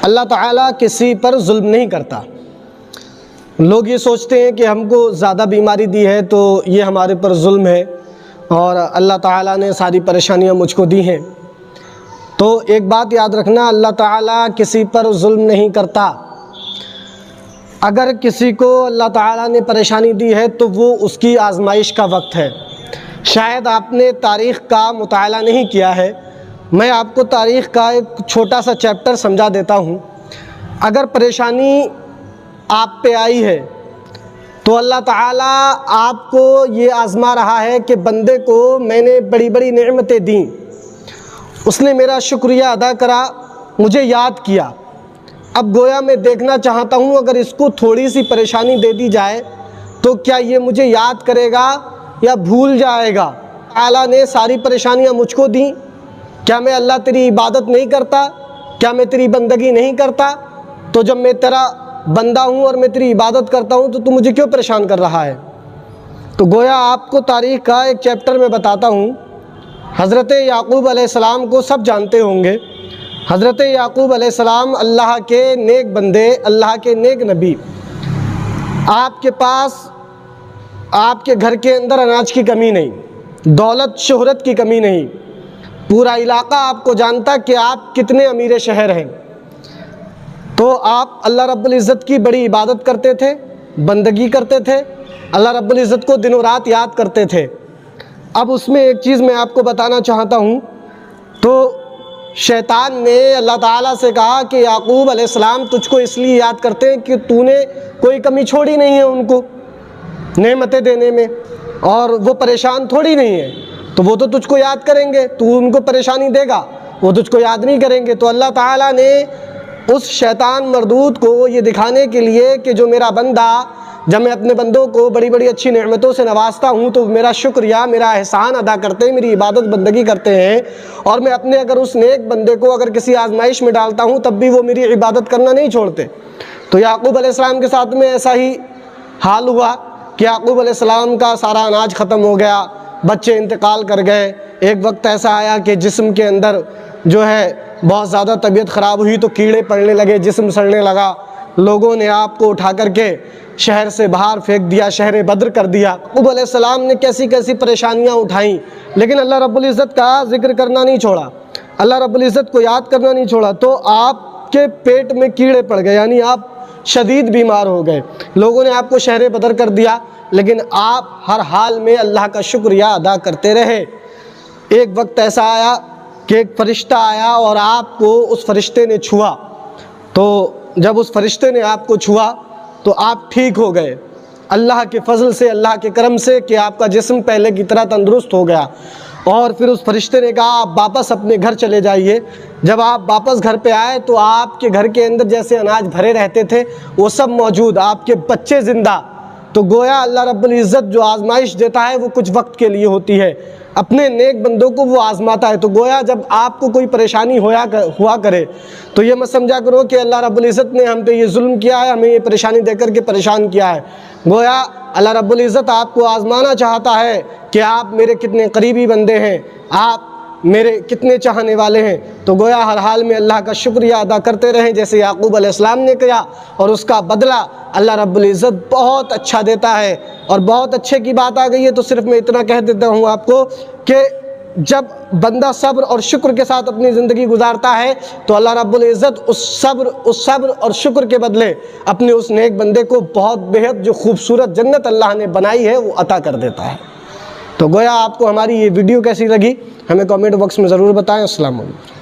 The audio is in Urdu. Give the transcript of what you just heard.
اللہ تعالیٰ کسی پر ظلم نہیں کرتا۔ لوگ یہ سوچتے ہیں کہ ہم کو زیادہ بیماری دی ہے تو یہ ہمارے پر ظلم ہے اور اللہ تعالیٰ نے ساری پریشانیاں مجھ کو دی ہیں۔ تو ایک بات یاد رکھنا، اللہ تعالیٰ کسی پر ظلم نہیں کرتا۔ اگر کسی کو اللہ تعالیٰ نے پریشانی دی ہے تو وہ اس کی آزمائش کا وقت ہے۔ شاید آپ نے تاریخ کا مطالعہ نہیں کیا ہے، میں آپ کو تاریخ کا ایک چھوٹا سا چیپٹر سمجھا دیتا ہوں۔ اگر پریشانی آپ پہ آئی ہے تو اللہ تعالیٰ آپ کو یہ آزما رہا ہے کہ بندے کو میں نے بڑی بڑی نعمتیں دیں، اس نے میرا شکریہ ادا کرا، مجھے یاد کیا۔ اب گویا میں دیکھنا چاہتا ہوں اگر اس کو تھوڑی سی پریشانی دے دی جائے تو کیا یہ مجھے یاد کرے گا یا بھول جائے گا۔ تعالیٰ نے ساری پریشانیاں مجھ کو دیں، کیا میں اللہ تیری عبادت نہیں کرتا؟ کیا میں تیری بندگی نہیں کرتا؟ تو جب میں تیرا بندہ ہوں اور میں تیری عبادت کرتا ہوں تو مجھے کیوں پریشان کر رہا ہے؟ تو گویا آپ کو تاریخ کا ایک چیپٹر میں بتاتا ہوں۔ حضرت یعقوب علیہ السلام کو سب جانتے ہوں گے۔ حضرت یعقوب علیہ السلام اللہ کے نیک بندے، اللہ کے نیک نبی۔ آپ کے پاس، آپ کے گھر کے اندر اناج کی کمی نہیں، دولت شہرت کی کمی نہیں، پورا علاقہ آپ کو جانتا کہ آپ کتنے امیر شہر ہیں۔ تو آپ اللہ رب العزت کی بڑی عبادت کرتے تھے، بندگی کرتے تھے، اللہ رب العزت کو دن و رات یاد کرتے تھے۔ اب اس میں ایک چیز میں آپ کو بتانا چاہتا ہوں۔ تو شیطان نے اللہ تعالیٰ سے کہا کہ یعقوب علیہ السلام تجھ کو اس لیے یاد کرتے ہیں کہ تو نے کوئی کمی چھوڑی نہیں ہے ان کو نعمتیں دینے میں، اور وہ پریشان تھوڑی نہیں ہے، تو وہ تو تجھ کو یاد کریں گے، تو ان کو پریشانی دے گا، وہ تجھ کو یاد نہیں کریں گے۔ تو اللہ تعالیٰ نے اس شیطان مردود کو یہ دکھانے کے لیے کہ جو میرا بندہ، جب میں اپنے بندوں کو بڑی بڑی اچھی نعمتوں سے نوازتا ہوں تو میرا شکریہ، میرا احسان ادا کرتے ہیں، میری عبادت بندگی کرتے ہیں، اور میں اپنے اگر اس نیک بندے کو اگر کسی آزمائش میں ڈالتا ہوں تب بھی وہ میری عبادت کرنا نہیں چھوڑتے۔ تو یعقوب علیہ السلام کے ساتھ میں ایسا ہی حال ہوا کہ یعقوب علیہ السلام کا سارا اناج ختم ہو گیا، بچے انتقال کر گئے۔ ایک وقت ایسا آیا کہ جسم کے اندر جو ہے بہت زیادہ طبیعت خراب ہوئی تو کیڑے پڑنے لگے، جسم سڑنے لگا۔ لوگوں نے آپ کو اٹھا کر کے شہر سے باہر پھینک دیا، شہر بدر کر دیا۔ یعقوب علیہ السلام نے کیسی کیسی پریشانیاں اٹھائیں، لیکن اللہ رب العزت کا ذکر کرنا نہیں چھوڑا، اللہ رب العزت کو یاد کرنا نہیں چھوڑا۔ تو آپ کے پیٹ میں کیڑے پڑ گئے، یعنی آپ شدید بیمار ہو گئے، لوگوں نے آپ کو شہر بدر کر دیا، لیکن آپ ہر حال میں اللہ کا شکریہ ادا کرتے رہے۔ ایک وقت ایسا آیا کہ ایک فرشتہ آیا اور آپ کو اس فرشتے نے چھوا۔ تو جب اس فرشتے نے آپ کو چھوا تو آپ ٹھیک ہو گئے اللہ کے فضل سے، اللہ کے کرم سے، کہ آپ کا جسم پہلے کی طرح تندرست ہو گیا۔ اور پھر اس فرشتے نے کہا آپ واپس اپنے گھر چلے جائیے۔ جب آپ واپس گھر پہ آئے تو آپ کے گھر کے اندر جیسے اناج بھرے رہتے تھے وہ سب موجود، آپ کے بچے زندہ۔ تو گویا اللہ رب العزت جو آزمائش دیتا ہے وہ کچھ وقت کے لیے ہوتی ہے، اپنے نیک بندوں کو وہ آزماتا ہے۔ تو گویا جب آپ کو کوئی پریشانی ہوا کرے تو یہ مت سمجھا کرو کہ اللہ رب العزت نے ہم پہ یہ ظلم کیا ہے، ہمیں یہ پریشانی دے کر کے پریشان کیا ہے۔ گویا اللہ رب العزت آپ کو آزمانا چاہتا ہے کہ آپ میرے کتنے قریبی بندے ہیں، آپ میرے کتنے چاہنے والے ہیں۔ تو گویا ہر حال میں اللہ کا شکریہ ادا کرتے رہیں جیسے یعقوب علیہ السلام نے کیا، اور اس کا بدلہ اللہ رب العزت بہت اچھا دیتا ہے۔ اور بہت اچھے کی بات آ گئی ہے تو صرف میں اتنا کہہ دیتا ہوں آپ کو کہ جب بندہ صبر اور شکر کے ساتھ اپنی زندگی گزارتا ہے تو اللہ رب العزت اس صبر اور شکر کے بدلے اپنے اس نیک بندے کو بہت بہت جو خوبصورت جنت اللہ نے بنائی ہے وہ عطا کر دیتا ہے۔ تو گویا آپ کو ہماری یہ ویڈیو کیسی لگی ہمیں کامنٹ باکس میں ضرور بتائیں۔ السلام علیکم۔